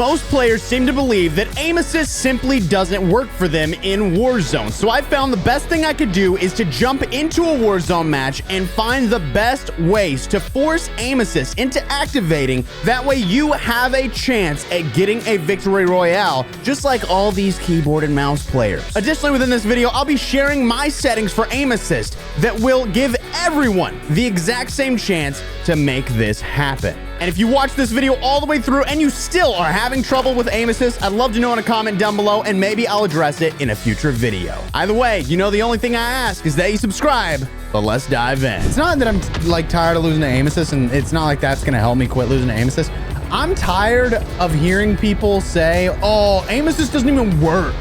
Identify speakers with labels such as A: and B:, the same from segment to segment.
A: Most players seem to believe that aim assist simply doesn't work for them in Warzone. So I found the best thing I could do is to jump into a Warzone match and find the best ways to force aim assist into activating. That way you have a chance at getting a victory royale, just like all these keyboard and mouse players. Additionally, within this video, I'll be sharing my settings for aim assist that will give everyone the exact same chance to make this happen. And if you watch this video all the way through and you still are having trouble with aim assist, I'd love to know in a comment down below, and maybe I'll address it in a future video. Either way, you know the only thing I ask is that you subscribe, but let's dive in. It's not that I'm like tired of losing to aim assist, and it's not like that's gonna help me quit losing to aim assist. I'm tired of hearing people say, oh, aim assist doesn't even work.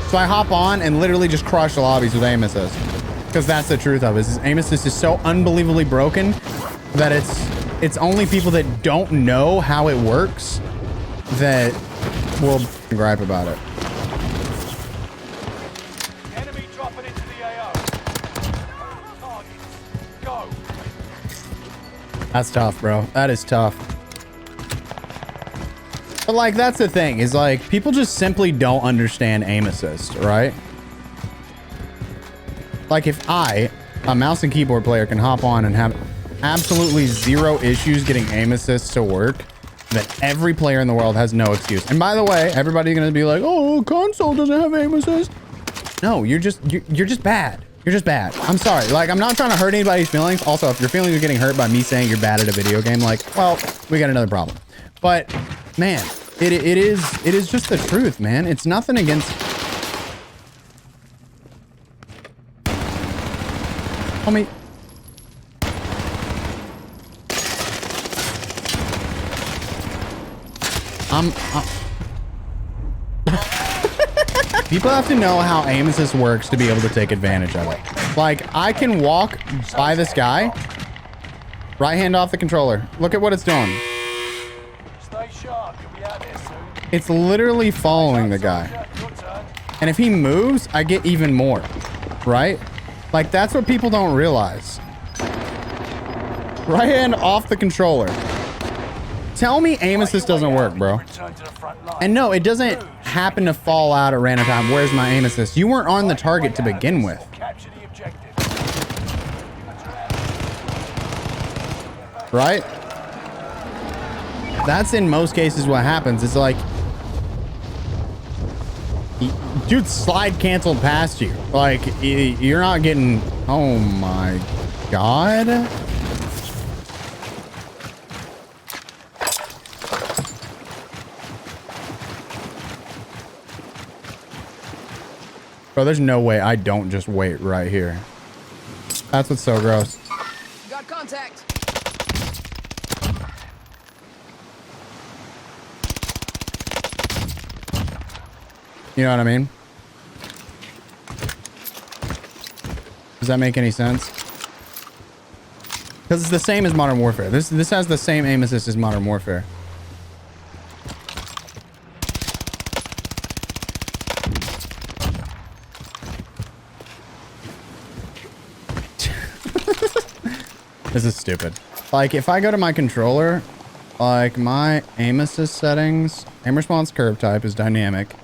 A: So I hop on and literally just crush lobbies with aim assist. Because that's the truth of it. Aim assist is so unbelievably broken that it's only people that don't know how it works that will gripe about it.
B: Enemy dropping into the AO. Targets, go.
A: That's tough, bro. That is tough. But like, that's the thing, is like, people just simply don't understand aim assist, right? Like, if I, a mouse and keyboard player, can hop on and have absolutely zero issues getting aim assist to work, that every player in the world has no excuse. And by the way, everybody's gonna be like, oh, console doesn't have aim assist. No, you're just bad. You're just bad. I'm sorry. Like, I'm not trying to hurt anybody's feelings. Also, if your feelings are getting hurt by me saying you're bad at a video game, like, well, we got another problem. But man, it is just the truth, man. It's nothing against. Homie. People have to know how aim assist works to be able to take advantage of it. Like, I can walk by this guy, right hand off the controller. Look at what it's doing.
B: Stay sharp, you'll be out there soon.
A: It's literally following the guy. And if he moves, I get even more, right? Like, that's what people don't realize. Right hand off the controller. Tell me aim assist doesn't work, bro. And no, it doesn't happen to fall out at random time. Where's my aim assist? You weren't on the target to begin with. Right? That's in most cases what happens. It's like, dude, slide canceled past you. Like, you're not getting, oh my God. Bro, there's no way I don't just wait right here. That's what's so gross.
C: Got contact.
A: You know what I mean? Does that make any sense? Because it's the same as Modern Warfare. This has the same aim assist as Modern Warfare. This is stupid. Like, if I go to my controller, like, my aim assist settings, aim response curve type is dynamic,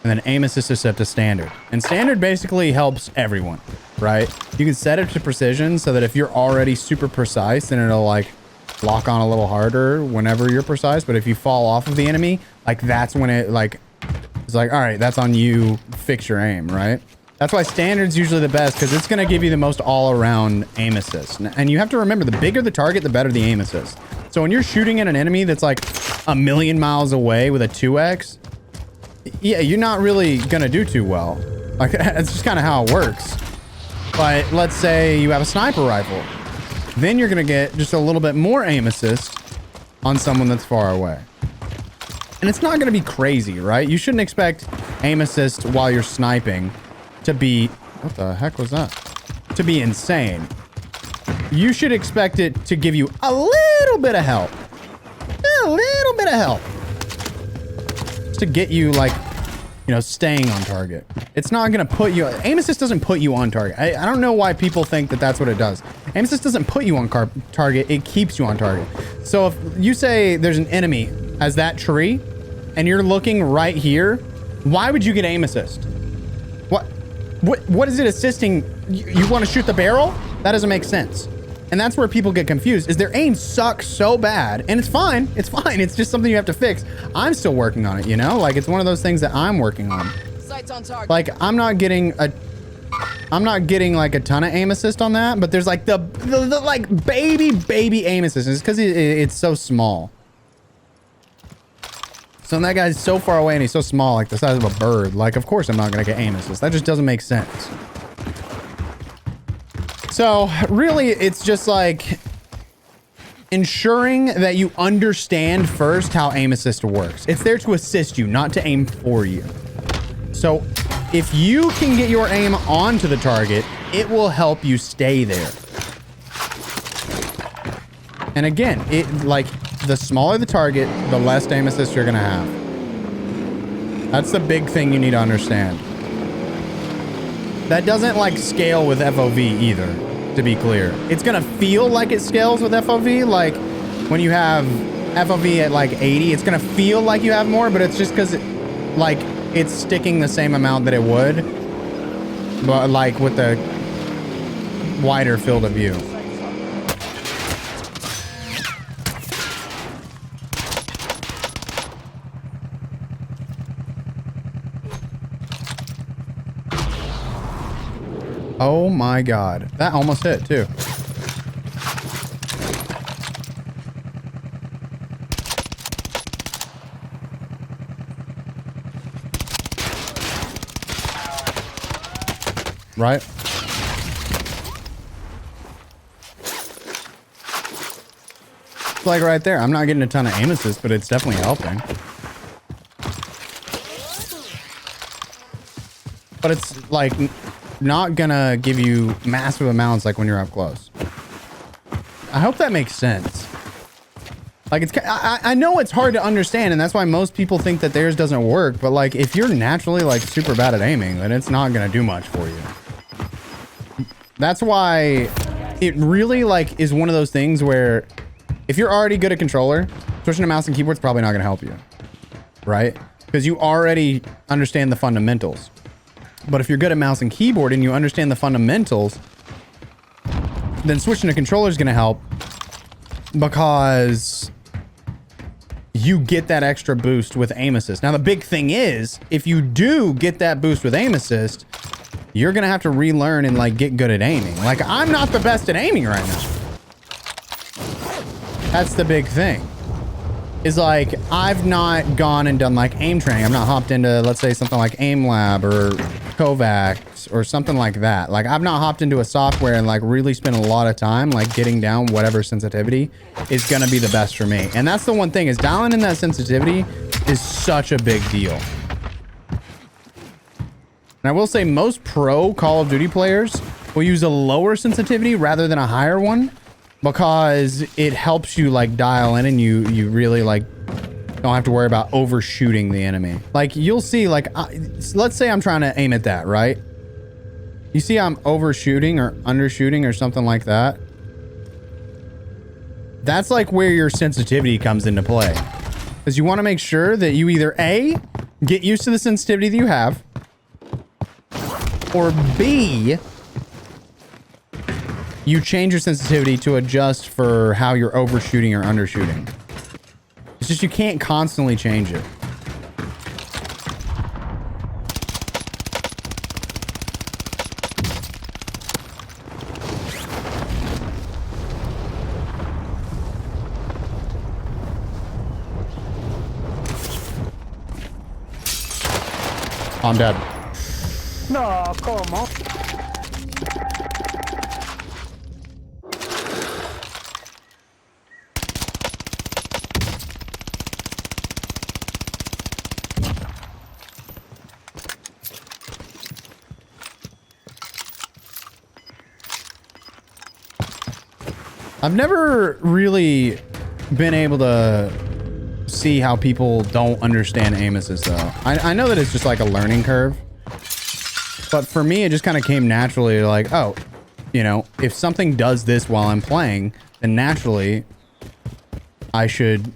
A: and then aim assist is set to standard. And standard basically helps everyone, right? You can set it to precision so that if you're already super precise, then it'll like lock on a little harder whenever you're precise. But if you fall off of the enemy, like, that's when it like, it's like, all right, that's on you, fix your aim, right? That's why standard's usually the best, because it's going to give you the most all-around aim assist. And you have to remember, the bigger the target, the better the aim assist. So when you're shooting at an enemy that's like a million miles away with a 2x, yeah, you're not really going to do too well. Like, that's just kind of how it works. But let's say you have a sniper rifle. Then you're going to get just a little bit more aim assist on someone that's far away. And it's not going to be crazy, right? You shouldn't expect aim assist while you're sniping to be, what the heck was that? To be insane. You should expect it to give you a little bit of help. A little bit of help. Just to get you, like, you know, staying on target. It's not going to put you, aim assist doesn't put you on target. I don't know why people think that that's what it does. Aim assist doesn't put you on target. It keeps you on target. So if you say there's an enemy as that tree, and you're looking right here, why would you get aim assist? What is it assisting? You want to shoot the barrel? That doesn't make sense. And that's where people get confused, is their aim sucks so bad. And it's fine. It's fine. It's just something you have to fix. I'm still working on it, you know? Like, it's one of those things that I'm working on.
C: Sights on target.
A: Like, I'm not getting like a ton of aim assist on that, but there's like the like baby aim assist. It's because it's so small. So that guy's so far away and he's so small, like the size of a bird. Like, of course I'm not going to get aim assist. That just doesn't make sense. So really, it's just like ensuring that you understand first how aim assist works. It's there to assist you, not to aim for you. So if you can get your aim onto the target, it will help you stay there. And again, like the smaller the target, the less aim assist you're gonna have. That's the big thing you need to understand. That doesn't like scale with FOV either, to be clear. It's gonna feel like it scales with FOV, like when you have FOV at like 80, it's gonna feel like you have more, but it's just because like it's sticking the same amount that it would, but like with the wider field of view. Oh my God. That almost hit too. Right? It's like right there. I'm not getting a ton of aim assist, but it's definitely helping. But it's like not gonna give you massive amounts like when you're up close. I hope that makes sense. Like it's, I know it's hard to understand, and that's why most people think that theirs doesn't work. But like, if you're naturally like super bad at aiming, then it's not gonna do much for you. That's why it really like is one of those things where if you're already good at controller, switching to mouse and keyboard's probably not gonna help you, right? Because you already understand the fundamentals. But if you're good at mouse and keyboard and you understand the fundamentals, then switching to controller is going to help because you get that extra boost with aim assist. Now, the big thing is, if you do get that boost with aim assist, you're going to have to relearn and like get good at aiming. Like, I'm not the best at aiming right now. That's the big thing. Is like, I've not gone and done like aim training. I'm not hopped into, let's say, something like Aim Lab or Kovacs or something like that. Like, I've not hopped into a software and like really spent a lot of time like getting down whatever sensitivity is going to be the best for me. And that's the one thing, is dialing in that sensitivity is such a big deal. And I will say most pro Call of Duty players will use a lower sensitivity rather than a higher one, because it helps you like dial in and you really like don't have to worry about overshooting the enemy. Like you'll see, like let's say I'm trying to aim at that, right? You see I'm overshooting or undershooting or something like that. That's like where your sensitivity comes into play, because you want to make sure that you either A, get used to the sensitivity that you have, or B, you change your sensitivity to adjust for how you're overshooting or undershooting. It's just you can't constantly change it. I'm dead.
D: No, come on.
A: I've never really been able to see how people don't understand aim assist though. I know that it's just like a learning curve, but for me it just kind of came naturally, like, oh, you know, if something does this while I'm playing, then naturally I should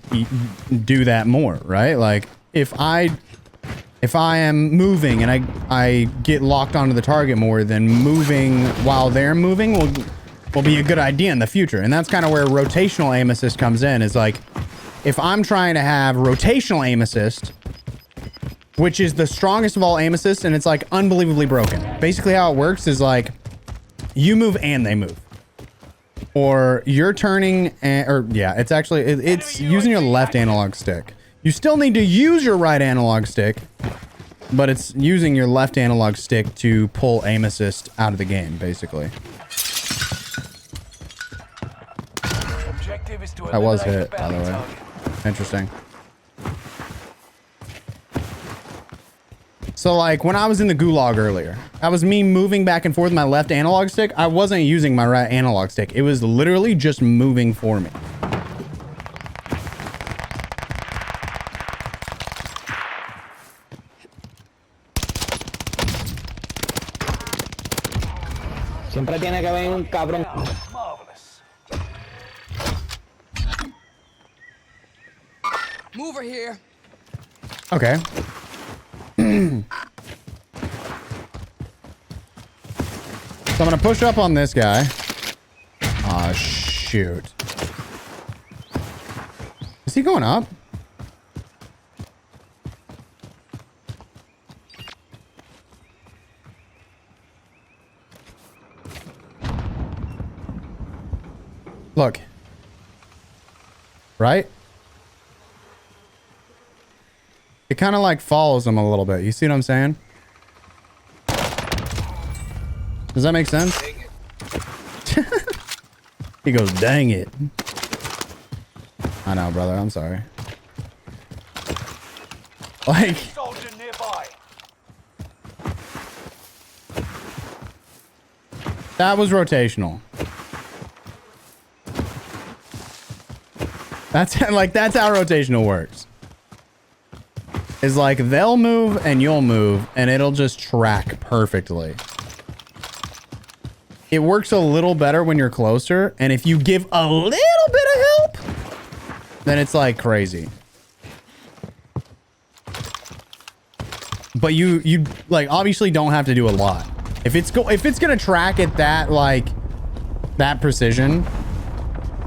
A: do that more, right? Like if I am moving and I get locked onto the target more, then moving while they're moving will be a good idea in the future. And that's kind of where rotational aim assist comes in, is like, if I'm trying to have rotational aim assist, which is the strongest of all aim assists, and it's like unbelievably broken. Basically how it works is like, you move and they move. Or you're turning and, or yeah, it's actually, it's using your left analog stick. You still need to use your right analog stick, but it's using your left analog stick to pull aim assist out of the game, basically.
B: Objective is to
A: I was
B: eliminate
A: hit,
B: the
A: by the
B: bounty
A: way.
B: target.
A: Interesting. So like when I was in the gulag earlier, that was me moving back and forth with my left analog stick. I wasn't using my right analog stick. It was literally just moving for me.
D: Siempre tiene que haber un cabrón.
B: Marvelous.
C: Mover here.
A: Okay. So I'm gonna push up on this guy. Aw, shoot. Is he going up? Look. Right? It kind of like follows him a little bit. You see what I'm saying? Does that make sense? He goes, dang it. I know, brother. I'm sorry. Like,
B: Soldier nearby.
A: that was rotational. That's like, that's how rotational works. Is like, they'll move and you'll move and it'll just track perfectly. It works a little better when you're closer, and if you give a little bit of help, then it's like crazy. But you like obviously don't have to do a lot. If it's gonna track at that, like, that precision,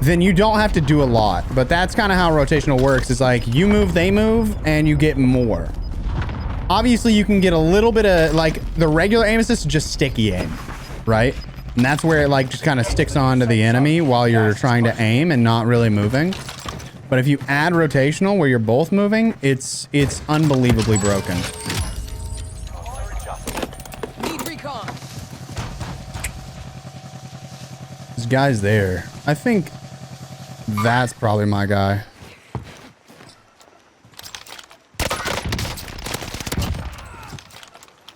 A: then you don't have to do a lot. But that's kind of how rotational works. It's like, you move, they move, and you get more. Obviously, you can get a little bit of, like, the regular aim assist is just sticky aim, right? And that's where it, like, just kind of sticks onto the enemy while you're trying to aim and not really moving. But if you add rotational where you're both moving, it's unbelievably broken.
C: Need recon.
A: This guy's there. I think that's probably my guy.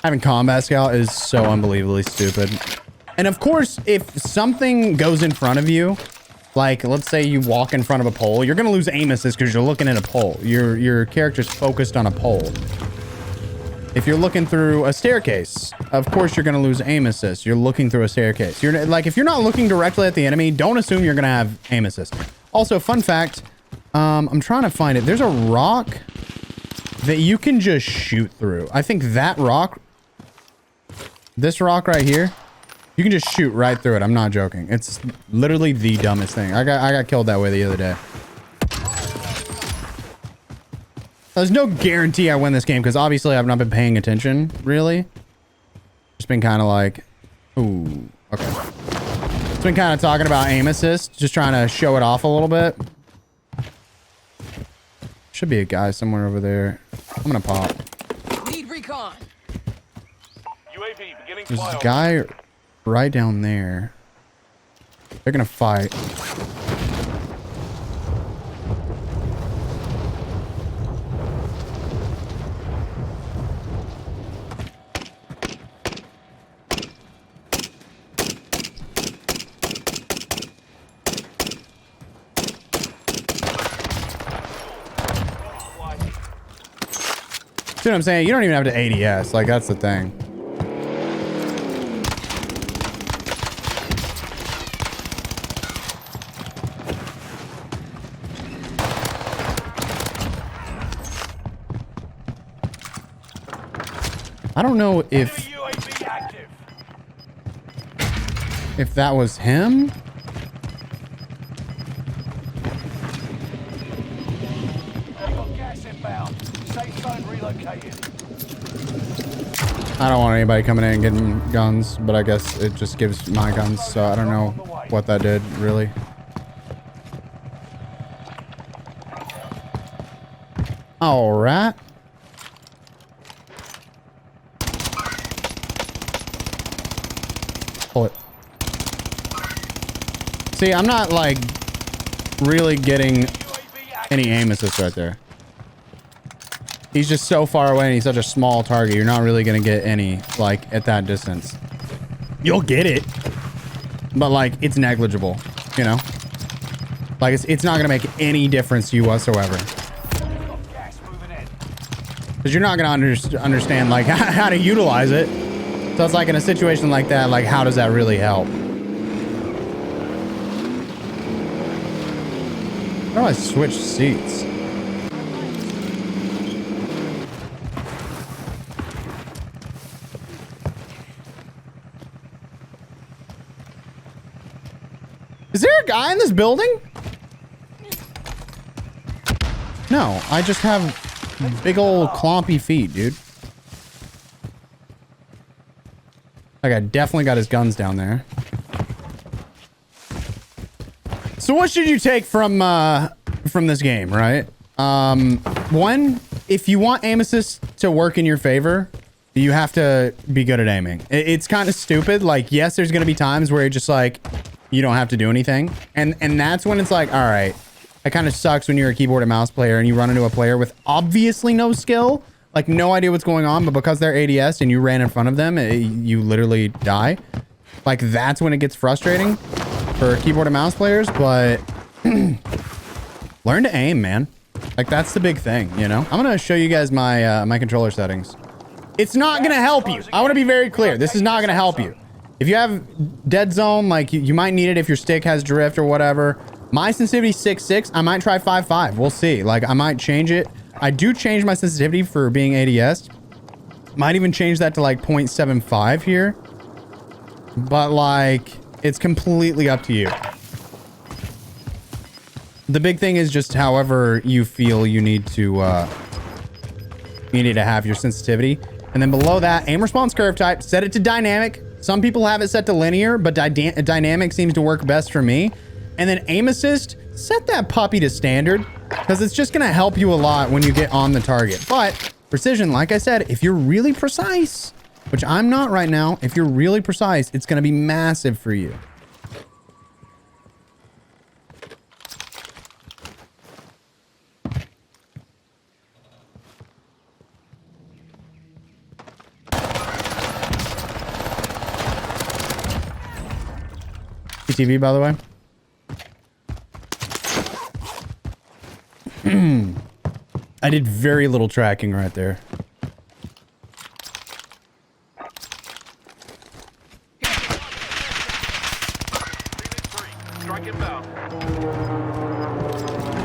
A: Having combat scout is so unbelievably stupid. And of course, if something goes in front of you, like let's say you walk in front of a pole, you're gonna lose aim assist because you're looking at a pole. Your character's focused on a pole. If you're looking through a staircase, of course you're gonna lose aim assist. You're looking through a staircase. You're like, if you're not looking directly at the enemy, don't assume you're gonna have aim assist. Also, fun fact, I'm trying to find it. There's a rock that you can just shoot through. I think that rock, this rock right here, you can just shoot right through it. I'm not joking. It's literally the dumbest thing. I got killed that way the other day. There's no guarantee I win this game because obviously I've not been paying attention, really. Just been kind of like, ooh, okay. Just been kind of talking about aim assist, just trying to show it off a little bit. Should be a guy somewhere over there. I'm gonna pop.
C: Need recon.
B: UAV beginning
A: There's a
B: flyover.
A: guy right down there. They're gonna fight. See what I'm saying? You don't even have to ADS. Like, that's the thing. I don't know
B: Enemy
A: if
B: UAV active.
A: that was him.
B: You got gas inbound. Safe zone relocated.
A: I don't want anybody coming in and getting guns, but I guess it just gives my guns, so I don't know what that did, really. All right. Pull it. See, I'm not, like, really getting any aim assist right there. He's just so far away and he's such a small target. You're not really going to get any, like, at that distance. You'll get it. But, like, it's negligible, you know? Like, it's not going to make any difference to you whatsoever. Because you're not going to understand, like, how to utilize it. So it's like, in a situation like that, like, how does that really help? How do I switch seats? Is there a guy in this building? No, I just have big old clompy feet, dude. Like, I definitely got his guns down there. So what should you take from this game, right? One, if you want aim assist to work in your favor, you have to be good at aiming. It's kind of stupid. Like, yes, there's going to be times where you're just like, you don't have to do anything. And that's when it's like, all right, it kind of sucks when you're a keyboard and mouse player and you run into a player with obviously no skill, like no idea what's going on, but because they're ADS and you ran in front of them, you literally die. Like, that's when it gets frustrating for keyboard and mouse players, but learn to aim, man. Like, that's the big thing, you know? I'm going to show you guys my my controller settings. It's not going to help you. I want to be very clear. This is not going to help you. If you have dead zone, like, you might need it if your stick has drift or whatever. My sensitivity 6.6. I might try 5.5. We'll see. Like, I might change it. I do change my sensitivity for being ADS. Might even change that to, like, 0.75 here. But, like, it's completely up to you. The big thing is just however you feel you need to have your sensitivity. And then below that, aim response curve type, set it to dynamic. Some people have it set to linear, but dynamic seems to work best for me. And then aim assist, set that puppy to standard, because it's just going to help you a lot when you get on the target. But precision, like I said, if you're really precise, which I'm not right now, if you're really precise, it's going to be massive for you. TV, by the way. I did very little tracking right there.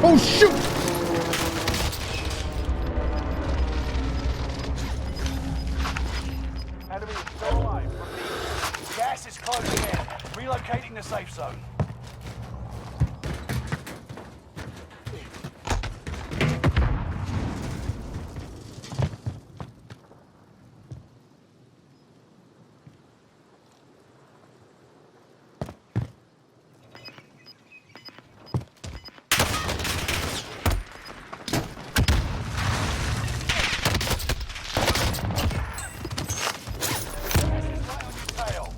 A: Oh, shoot!
B: Enemy is still alive. Repeat. Gas is closing in. Relocating the safe zone. Gas is right on your tail.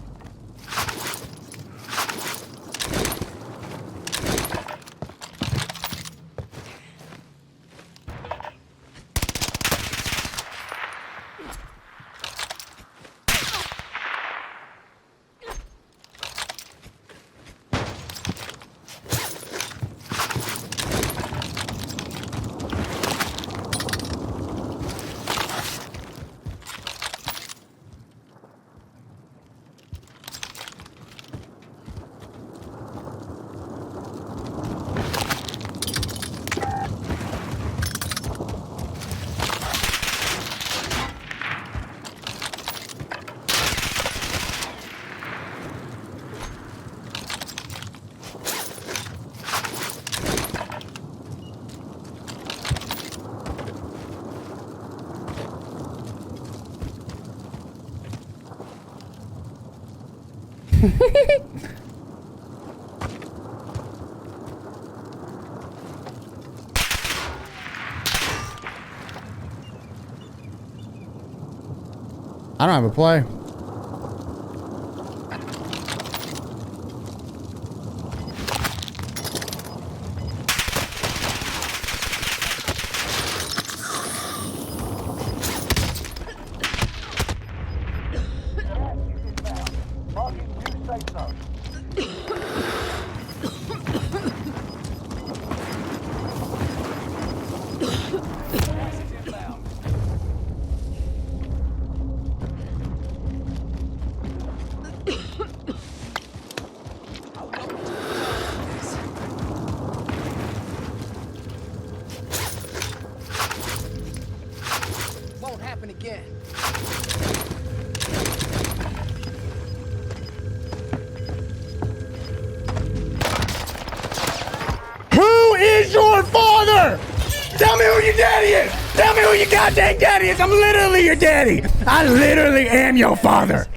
A: I don't have a play.
B: Marking new safe zone. Gas is inbound.
C: Won't happen again.
A: Who is your father? Tell me who your daddy is. Tell me who your goddamn daddy is. I'm literally your daddy. I literally am your father.